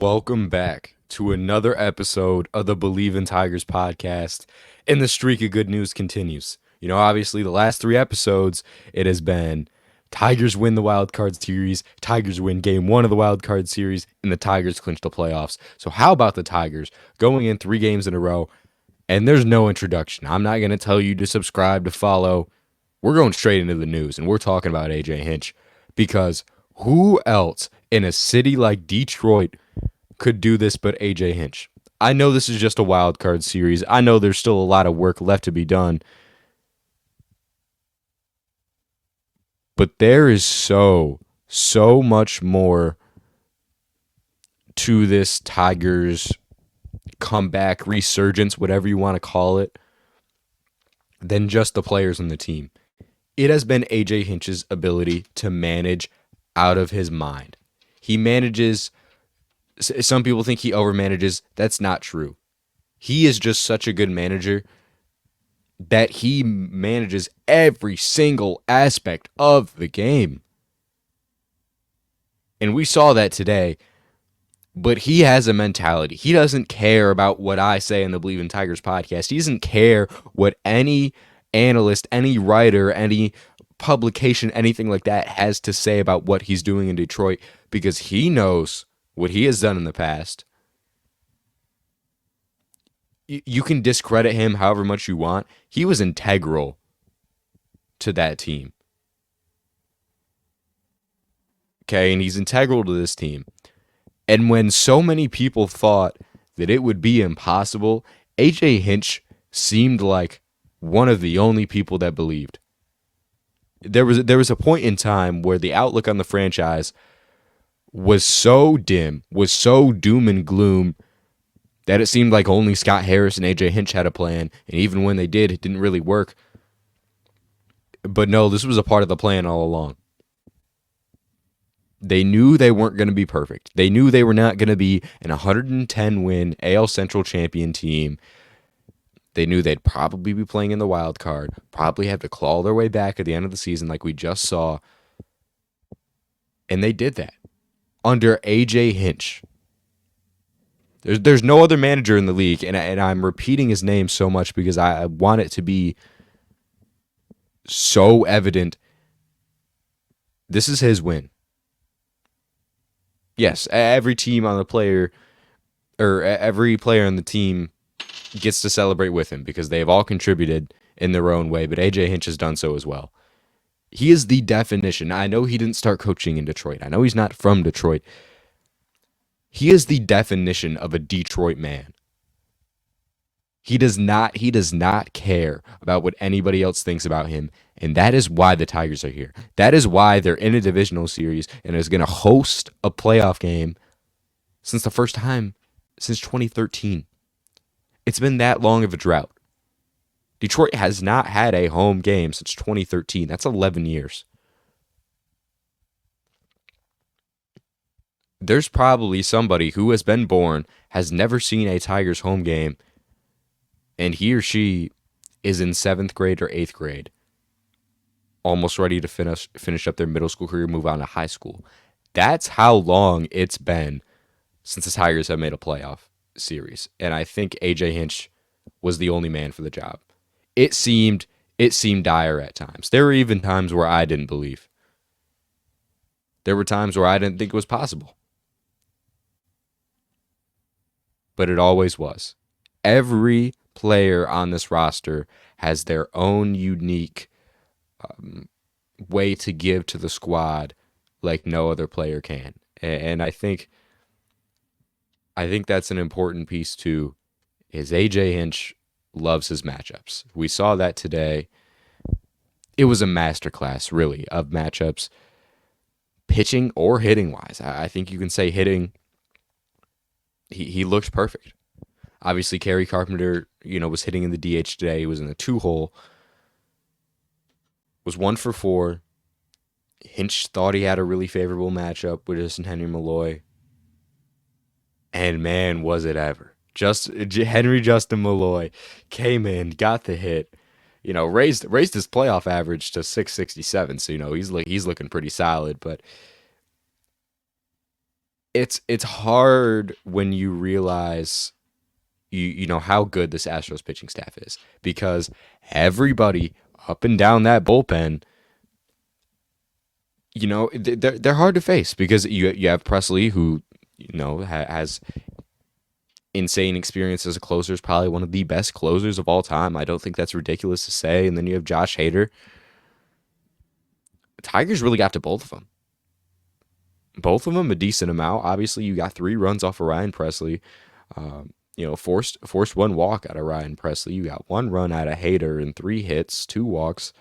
Welcome back to another episode of the Bleav in Tigers podcast, and the streak of good news continues. Obviously, the last three episodes, it has been Tigers win the wild card series, Tigers win game one of the wild card series, and the Tigers clinch the playoffs. So, how about the Tigers going in 3 games in a row? And there's no introduction. I'm not going to tell you to subscribe, to follow. We're going straight into the news, and we're talking about AJ Hinch because who else in a city like Detroit could do this but AJ Hinch? I know this is just a wild card series. I know there's still a lot of work left to be done. But there is so much more to this Tigers comeback, resurgence, whatever you want to call it, than just the players on the team. It has been AJ Hinch's ability to manage out of his mind. He manages. Some people think he overmanages. That's not true. He is just such a good manager that he manages every single aspect of the game. And we saw that today. But he has a mentality. He doesn't care about what I say in the Bleav in Tigers podcast. He doesn't care what any analyst, any writer, any publication, anything like that has to say about what he's doing in Detroit, because he knows what he has done in the past. You can discredit him however much you want. He was integral to that team. Okay, and he's integral to this team. And when so many people thought that it would be impossible, AJ Hinch seemed like one of the only people that believed. There was a point in time where the outlook on the franchise was so dim, was so doom and gloom, that it seemed like only Scott Harris and AJ Hinch had a plan, and even when they did, it didn't really work. But no, this was a part of the plan all along. They knew they weren't going to be perfect. They knew they were not going to be an 110-win AL Central champion team. They knew they'd probably be playing in the wild card, probably have to claw their way back at the end of the season like we just saw. And they did that under AJ Hinch. There's no other manager in the league, and I'm repeating his name so much because I want it to be so evident. This is his win. Yes, every team on the player, or every player on the team gets to celebrate with him because they have all contributed in their own way, but AJ Hinch has done so as well. He is the definition. I know he didn't start coaching in Detroit. I know he's not from Detroit. He is the definition of a Detroit man. He does not care about what anybody else thinks about him, and that is why the Tigers are here. That is why they're in a divisional series and is going to host a playoff game since the first time since 2013. It's been that long of a drought. Detroit has not had a home game since 2013. That's 11 years. There's probably somebody who has been born, has never seen a Tigers home game, and he or she is in 7th grade or 8th grade, almost ready to finish up their middle school career, move on to high school. That's how long it's been since the Tigers have made a playoff series. And I think AJ Hinch was the only man for the job. It seemed dire at times. There were even times where I didn't believe. There were times where I didn't think it was possible. But it always was. Every player on this roster has their own unique way to give to the squad like no other player can. And I think that's an important piece too, is AJ Hinch loves his matchups. We saw that today. It was a masterclass, really, of matchups, pitching or hitting wise. I think you can say hitting, he looked perfect. Obviously, Kerry Carpenter, was hitting in the DH today. He was in the 2-hole. Was 1 for 4. Hinch thought he had a really favorable matchup with Justin Henry Malloy. And man, was it ever. Henry Justin Malloy came in, got the hit, raised his playoff average to 667. So, he's looking pretty solid. But it's hard when you realize you know how good this Astros pitching staff is, because everybody up and down that bullpen, you know, they're hard to face, because you have Presley, who, you know, has insane experience as a closer, is probably one of the best closers of all time. I don't think that's ridiculous to say. And then you have Josh Hader. Tigers really got to both of them. Both of them a decent amount. Obviously, you got 3 runs off of Ryan Presley. You know, forced 1 walk out of Ryan Presley. You got 1 run out of Hader and 3 hits, 2 walks.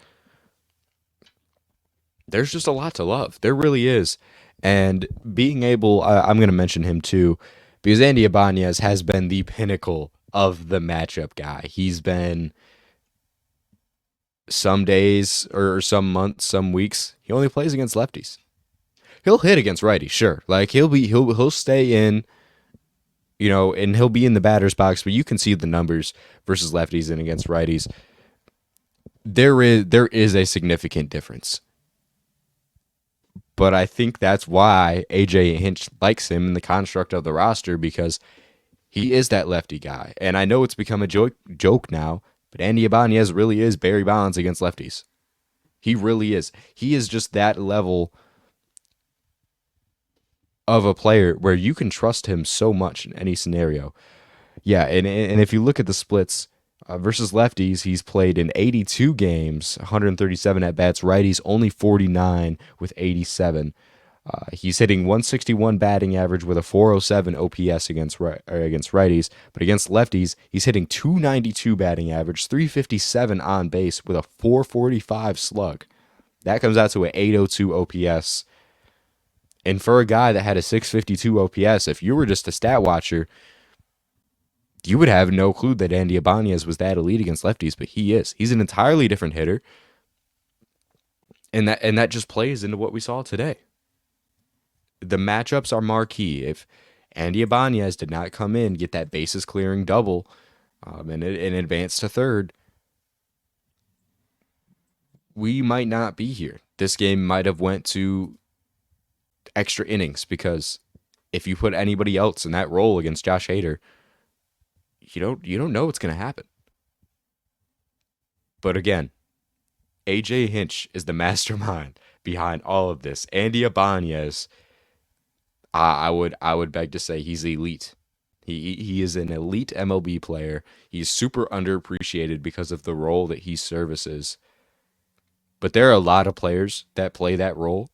There's just a lot to love. There really is. And being able, I'm going to mention him too, because Andy Ibanez has been the pinnacle of the matchup guy. He's been, some days or some months, some weeks, he only plays against lefties. He'll hit against righties, sure. Like he'll stay in, you know, and he'll be in the batter's box, but you can see the numbers versus lefties and against righties. There is a significant difference. But I think that's why AJ Hinch likes him in the construct of the roster, because he is that lefty guy. And I know it's become a joke now, but Andy Ibanez really is Barry Bonds against lefties. He really is. He is just that level of a player where you can trust him so much in any scenario. Yeah, and if you look at the splits versus lefties, he's played in 82 games, 137 at bats. Righties only 49 with 87. He's hitting 161 batting average with a 407 OPS against righties, but against lefties, he's hitting 292 batting average, 357 on base with a 445 slug. That comes out to an 802 OPS. And for a guy that had a 652 OPS, if you were just a stat watcher, you would have no clue that Andy Ibanez was that elite against lefties, but he is. He's an entirely different hitter. And that just plays into what we saw today. The matchups are marquee. If Andy Ibanez did not come in, get that bases clearing double, and advance to third, we might not be here. This game might have went to extra innings, because if you put anybody else in that role against Josh Hader, you don't know what's going to happen. But again, AJ Hinch is the mastermind behind all of this. Andy Ibanez, I would beg to say he's elite. He is an elite MLB player. He's super underappreciated because of the role that he services. But there are a lot of players that play that role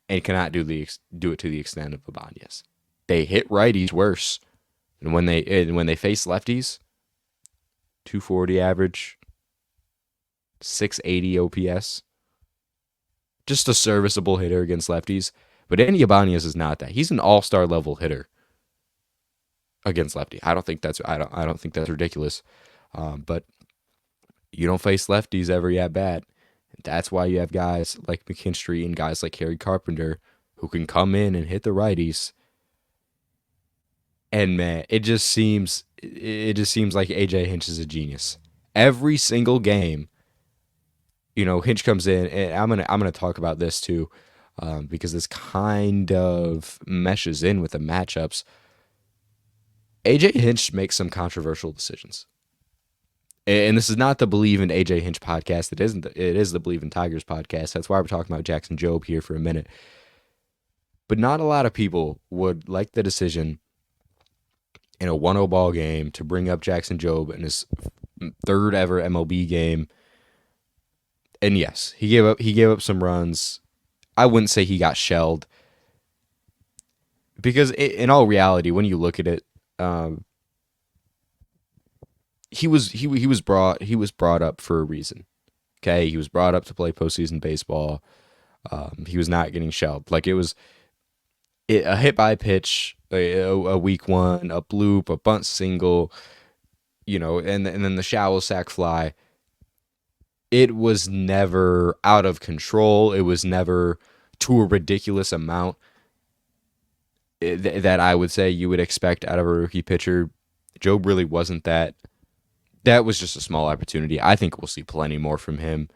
and cannot do it to the extent of Ibanez. They hit righties worse, and when they face lefties, 240 average, 680 OPS, just a serviceable hitter against lefties. But Andy Ibanez is not that. He's an all-star level hitter against lefty. I don't think that's ridiculous. But you don't face lefties every at bat. That's why you have guys like McKinstry and guys like Harry Carpenter who can come in and hit the righties. And man, it just seems like AJ Hinch is a genius. Every single game, you know, Hinch comes in, and I'm gonna talk about this too, because this kind of meshes in with the matchups. AJ Hinch makes some controversial decisions. And this is not the Bleav in AJ Hinch podcast. It isn't. It is the Bleav in Tigers podcast. That's why we're talking about Jackson Jobe here for a minute. But not a lot of people would like the decision in a 1-0 ball game to bring up Jackson Jobe in his third ever MLB game. And yes, he gave up some runs. I wouldn't say he got shelled, because in all reality, when you look at it, he was brought up for a reason. Okay, he was brought up to play postseason baseball. He was not getting shelled. Like, it was a hit by pitch, a weak one, a bloop, a bunt single, you know, and then the shallow sack fly. It was never out of control. It was never to a ridiculous amount that I would say you would expect out of a rookie pitcher. Jobe really wasn't that. That was just a small opportunity. I think we'll see plenty more from him.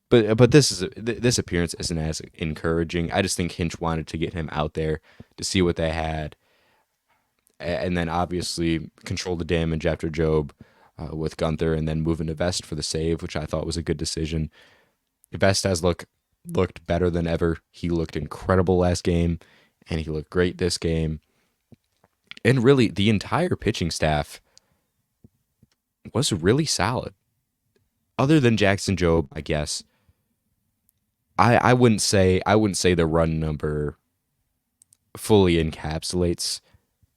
But this appearance isn't as encouraging. I just think Hinch wanted to get him out there to see what they had, and then obviously control the damage after Job with Gunther, and then move into Vest for the save, which I thought was a good decision. Vest has looked better than ever. He looked incredible last game, and he looked great this game. And really, the entire pitching staff was really solid. Other than Jackson Job, I guess. I wouldn't say the run number fully encapsulates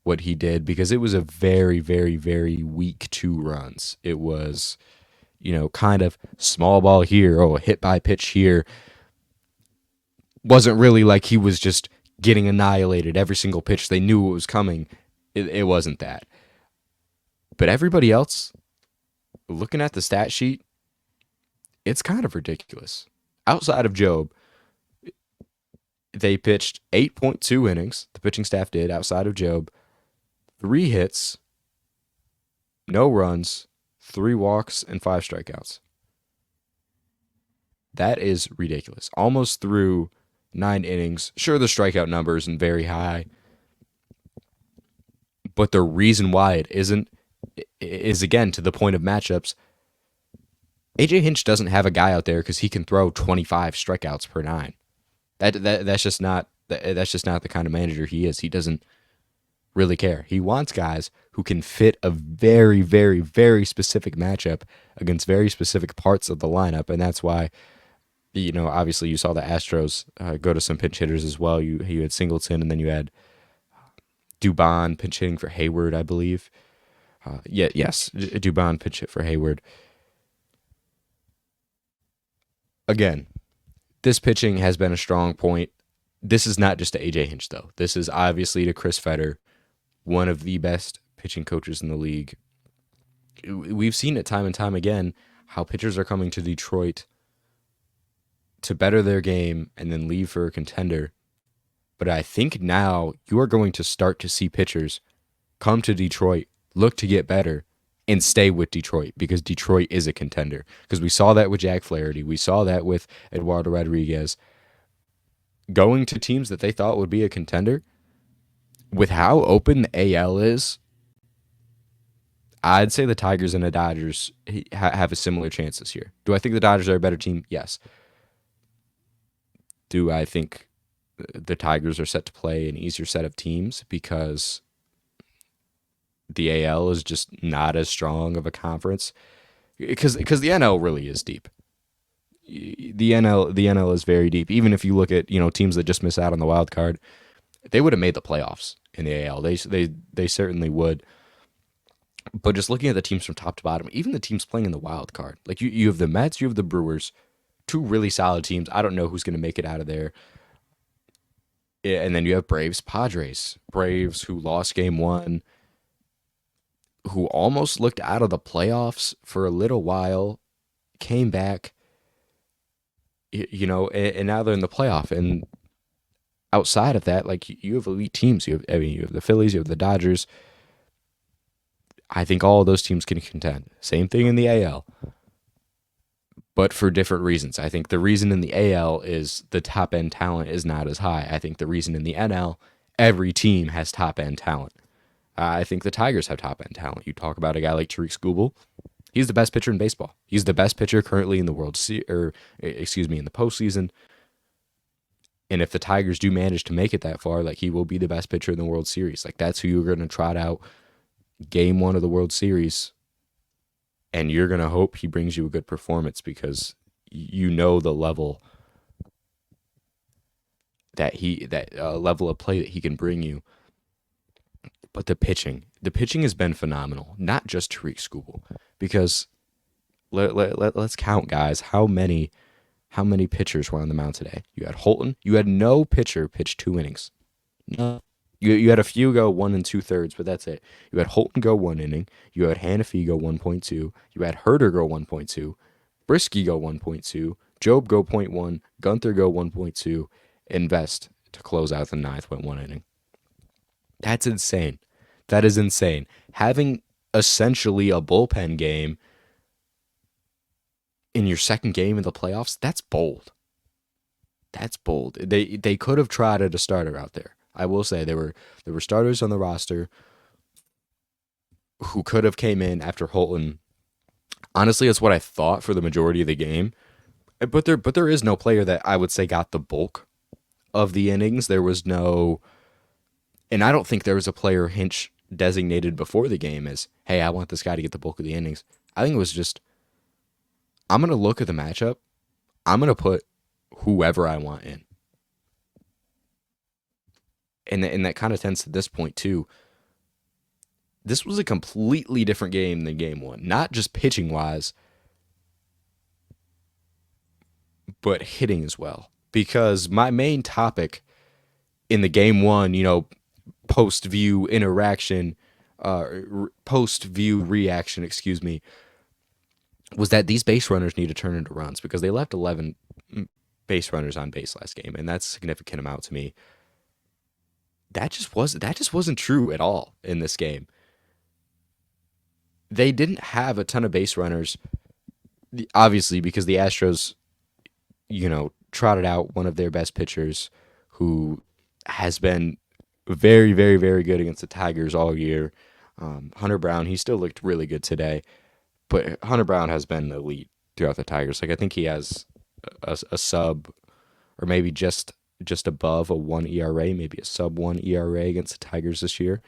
what he did because it was a very, very, very weak 2 runs. It was, kind of small ball here, oh, hit by pitch here. Wasn't really like he was just getting annihilated every single pitch. They knew what was coming. It wasn't that. But everybody else, looking at the stat sheet, it's kind of ridiculous. Outside of Job, they pitched 8.2 innings. The pitching staff did outside of Job. 3 hits, no runs, 3 walks, and 5 strikeouts. That is ridiculous. Almost through 9 innings. Sure, the strikeout number isn't very high, but the reason why it isn't is, again, to the point of matchups. AJ Hinch doesn't have a guy out there because he can throw 25 strikeouts per 9. That's just not the kind of manager he is. He doesn't really care. He wants guys who can fit a very, very, very specific matchup against very specific parts of the lineup, and that's why, obviously you saw the Astros go to some pinch hitters as well. You had Singleton, and then you had Dubon pinch hitting for Hayward, I believe. Yes, Dubon pinch hit for Hayward. Again, this pitching has been a strong point. This is not just to AJ Hinch, though. This is obviously to Chris Fetter, one of the best pitching coaches in the league. We've seen it time and time again how pitchers are coming to Detroit to better their game and then leave for a contender. But I think now you are going to start to see pitchers come to Detroit, look to get better, and stay with Detroit because Detroit is a contender. Because we saw that with Jack Flaherty. We saw that with Eduardo Rodriguez. Going to teams that they thought would be a contender, with how open the AL is, I'd say the Tigers and the Dodgers have a similar chance this year. Do I think the Dodgers are a better team? Yes. Do I think the Tigers are set to play an easier set of teams because the AL is just not as strong of a conference? Because the NL really is deep. The NL is very deep. Even if you look at teams that just miss out on the wild card, they would have made the playoffs in the AL. They certainly would. But just looking at the teams from top to bottom, even the teams playing in the wild card, like you have the Mets, you have the Brewers, 2 really solid teams. I don't know who's going to make it out of there. And then you have Braves, Padres. Braves who lost game 1, who almost looked out of the playoffs for a little while, came back, and now they're in the playoff. And outside of that, like you have elite teams. You have the Phillies, you have the Dodgers. I think all of those teams can contend. Same thing in the AL, but for different reasons. I think the reason in the AL is the top end talent is not as high. I think the reason in the NL, every team has top end talent. I think the Tigers have top end talent. You talk about a guy like Tariq Skubal. He's the best pitcher in baseball. He's the best pitcher currently in the in the postseason. And if the Tigers do manage to make it that far, like he will be the best pitcher in the World Series. Like that's who you're going to trot out game 1 of the World Series, and you're going to hope he brings you a good performance because the level that level of play that he can bring you. But the pitching has been phenomenal. Not just Tariq Skubal, because let's count, guys. How many pitchers were on the mound today? You had Holton. You had no pitcher pitch 2 innings. No. You had a few go 1 2/3, but that's it. You had Holton go 1 inning. You had Hannafy go 1.2. You had Herder go 1.2. Brisky go 1.2. Job go 0.1. Gunther go 1.2. And Vest to close out the 9th went 1 inning. That's insane. That is insane. Having essentially a bullpen game in your second game in the playoffs, that's bold. That's bold. They could have tried a starter out there. I will say there were starters on the roster who could have came in after Holton. Honestly, that's what I thought for the majority of the game. But there is no player that I would say got the bulk of the innings. There was no, and I don't think there was a player Hinch designated before the game as, hey, I want this guy to get the bulk of the innings. I think it was just, I'm going to look at the matchup. I'm going to put whoever I want in. And that kind of tends to this point, too. This was a completely different game than game one, not just pitching wise, but hitting as well. Because my main topic in the game one, post view interaction, post view reaction, excuse me, was that these base runners need to turn into runs because they left 11 base runners on base last game, and that's a significant amount to me. That just wasn't true at all in this game. They didn't have a ton of base runners, obviously, because the Astros, trotted out one of their best pitchers who has been very, very, very good against the Tigers all year. Hunter Brown, he still looked really good today, but Hunter Brown has been elite throughout the Tigers. Like I think he has a sub or maybe just above a 1 ERA, maybe a sub 1 ERA against the Tigers this year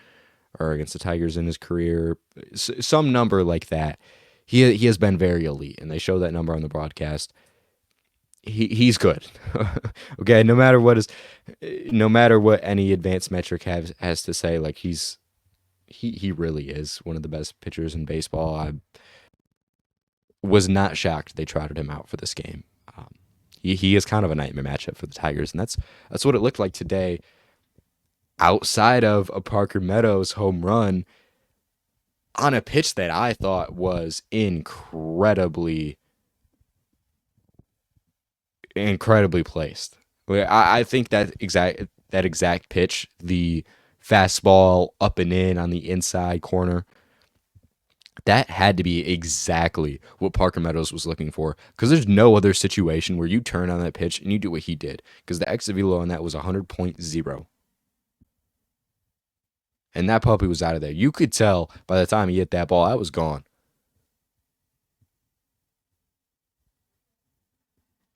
or against the Tigers in his career, some number like that. He has been very elite, and they show that number on the broadcast. He's good. Okay, no matter what any advanced metric has to say, like he really is one of the best pitchers in baseball. I was not shocked they trotted him out for this game. He is kind of a nightmare matchup for the Tigers, and that's what it looked like today. Outside of a Parker Meadows home run on a pitch that I thought was incredibly placed. I think that exact pitch, the fastball up and in on the inside corner, that had to be exactly what Parker Meadows was looking for, because there's no other situation where you turn on that pitch and you do what he did, because the exit velo on that was 100.0. And that puppy was out of there. You could tell by the time he hit that ball, I was gone.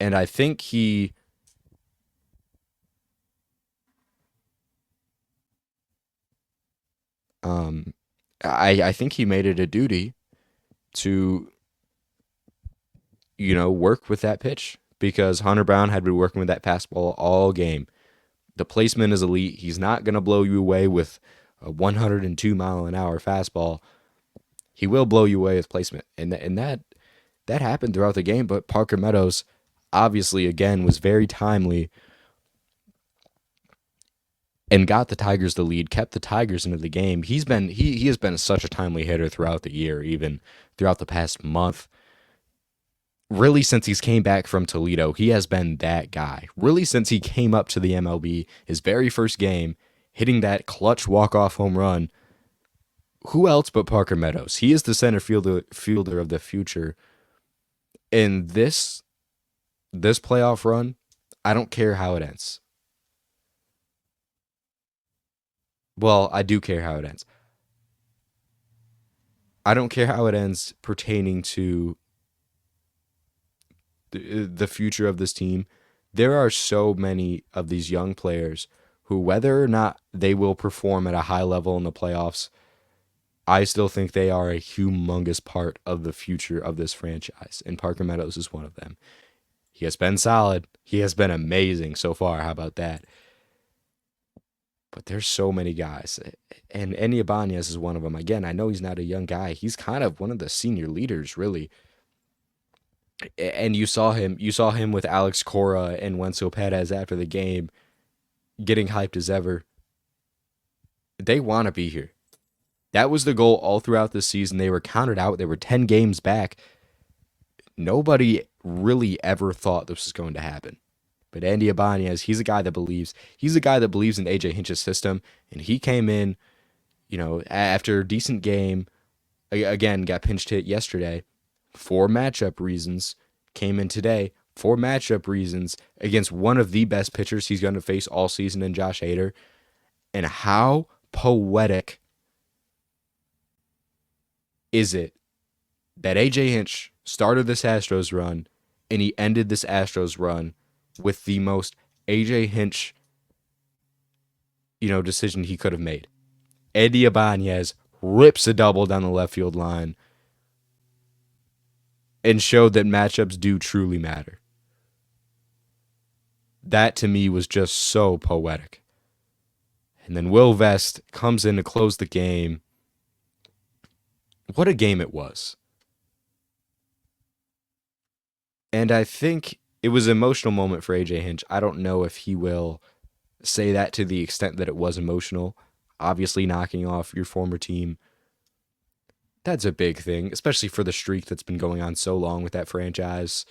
And I think um, I think he made it a duty to, work with that pitch, because Hunter Brown had been working with that fastball all game. The placement is elite. He's not going to blow you away with a 102-mile-an-hour fastball. He will blow you away with placement. And that happened throughout the game, but Parker Meadows obviously, again, was very timely and got the Tigers the lead, kept the Tigers into the game. He has been such a timely hitter throughout the year, even throughout the past month. Really, since he's came back from Toledo, he has been that guy. Really, since he came up to the MLB, his very first game, hitting that clutch walk-off home run. Who else but Parker Meadows? He is the center fielder of the future. In this playoff run, I don't care how it ends. Well, I do care how it ends. I don't care how it ends pertaining to the future of this team. There are so many of these young players who, whether or not they will perform at a high level in the playoffs, I still think they are a humongous part of the future of this franchise, and Parker Meadows is one of them. He has been solid. He has been amazing so far. How about that? But there's so many guys, and Ibanez is one of them. Again, I know he's not a young guy. He's kind of one of the senior leaders, really. And you saw him with Alex Cora and Wenzel Perez after the game, getting hyped as ever. They want to be here. That was the goal all throughout the season. They were counted out. They were 10 games back. Nobody really ever thought this was going to happen. But Andy Ibanez, he's a guy that believes. He's a guy that believes in AJ Hinch's system. And he came in, after a decent game. Again, got pinch hit yesterday for matchup reasons. came in today for matchup reasons against one of the best pitchers he's going to face all season in Josh Hader. And how poetic is it that AJ Hinch started this Astros run and he ended this Astros run with the most AJ Hinch, decision he could have made. Eddie Ibanez rips a double down the left field line and showed that matchups do truly matter. That to me was just so poetic. And then Will Vest comes in to close the game. What a game it was. And I think it was an emotional moment for AJ Hinch. I don't know if he will say that to the extent that it was emotional. Obviously, knocking off your former team, that's a big thing, especially for the streak that's been going on so long with that franchise.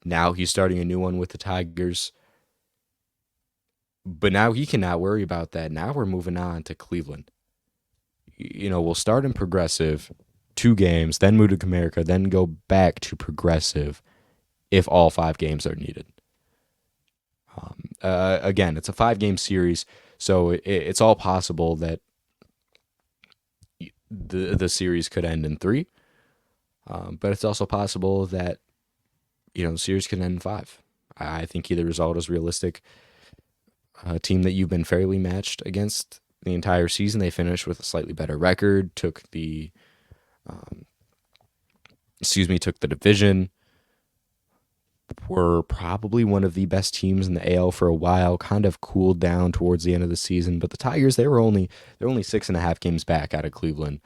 Now he's starting a new one with the Tigers. But now he cannot worry about that. Now we're moving on to Cleveland. We'll start in Progressive, 2 games, then move to Comerica, then go back to Progressive if all 5 games are needed. Again, it's a 5-game series, so it's all possible that the series could end in 3. But it's also possible that, the series could end in 5. I think either result is realistic. A team that you've been fairly matched against the entire season, they finished with a slightly better record, took the division, were probably one of the best teams in the AL for a while, kind of cooled down towards the end of the season. But the Tigers, they're only 6.5 games back out of Cleveland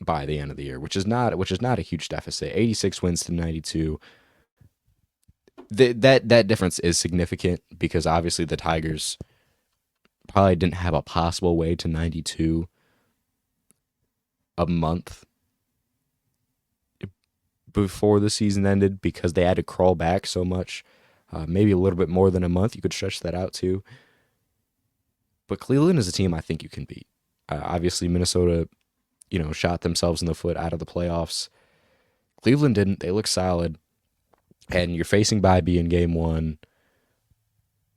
by the end of the year, which is not a huge deficit. 86 wins to 92. That difference is significant because obviously the Tigers probably didn't have a possible way to 92 a month before the season ended because they had to crawl back so much. Maybe a little bit more than a month. You could stretch that out too. But Cleveland is a team I think you can beat. Obviously, Minnesota, shot themselves in the foot out of the playoffs. Cleveland didn't. They look solid. And you're facing Bibee in game 1.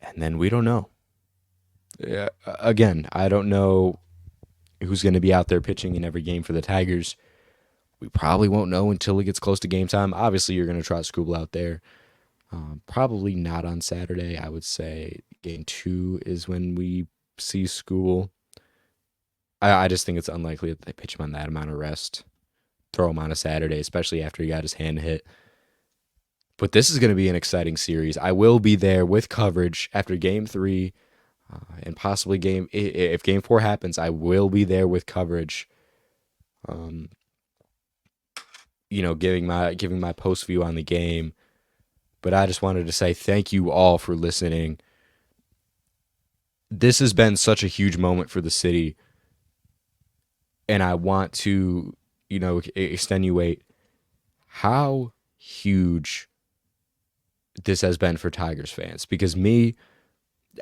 And then we don't know. Again, I don't know who's going to be out there pitching in every game for the Tigers. We probably won't know until it gets close to game time. Obviously, you're going to trot Skubal out there. Probably not on Saturday. I would say game 2 is when we see Skubal. I just think it's unlikely that they pitch him on that amount of rest. Throw him on a Saturday, especially after he got his hand hit. But this is going to be an exciting series. I will be there with coverage after Game 3 and possibly if Game 4 happens, I will be there with coverage. Giving my post view on the game. But I just wanted to say thank you all for listening. This has been such a huge moment for the city. And I want to, extenuate how huge this has been for Tigers fans. Because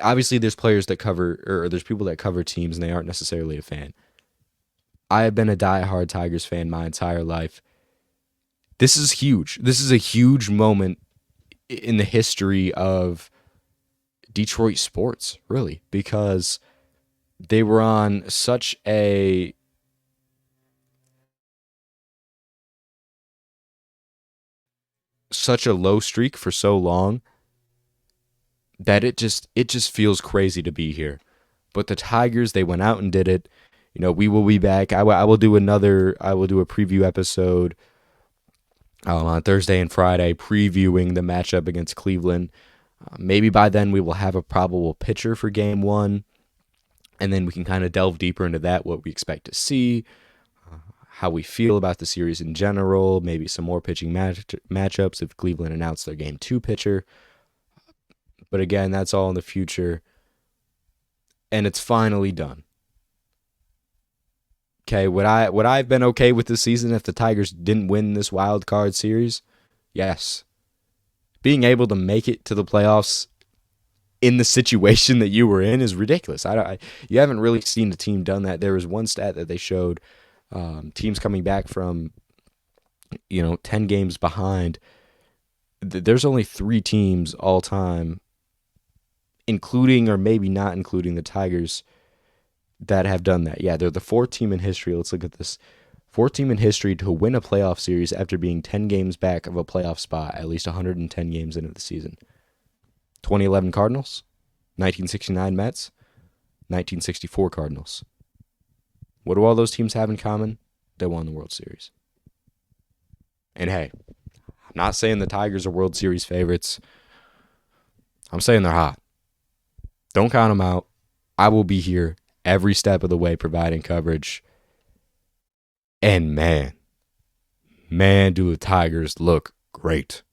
obviously there's players that cover, or there's people that cover teams and they aren't necessarily a fan. I have been a diehard Tigers fan my entire life. This is huge. This is a huge moment in the history of Detroit sports, really, because they were on such a low streak for so long that it just feels crazy to be here. But the Tigers, they went out and did it. We will be back. I will do a preview episode on Thursday and Friday, previewing the matchup against Cleveland. Maybe by then we will have a probable pitcher for Game 1, and then we can kind of delve deeper into that, what we expect to see, how we feel about the series in general, maybe some more pitching matchups if Cleveland announced their Game 2 pitcher. But again, that's all in the future, and it's finally done. Okay, would I've been okay with this season if the Tigers didn't win this wild card series? Yes. Being able to make it to the playoffs in the situation that you were in is ridiculous. You haven't really seen a team done that. There was one stat that they showed, teams coming back from 10 games behind there's only 3 teams all time, including or maybe not including the Tigers, that have done that. Yeah, they're the 4th team in history. Let's look at this. 4th team in history to win a playoff series after being 10 games back of a playoff spot, at least 110 games into the season. 2011 Cardinals, 1969 Mets, 1964 Cardinals. What do all those teams have in common? They won the World Series. And hey, I'm not saying the Tigers are World Series favorites. I'm saying they're hot. Don't count them out. I will be here every step of the way providing coverage. And man, do the Tigers look great.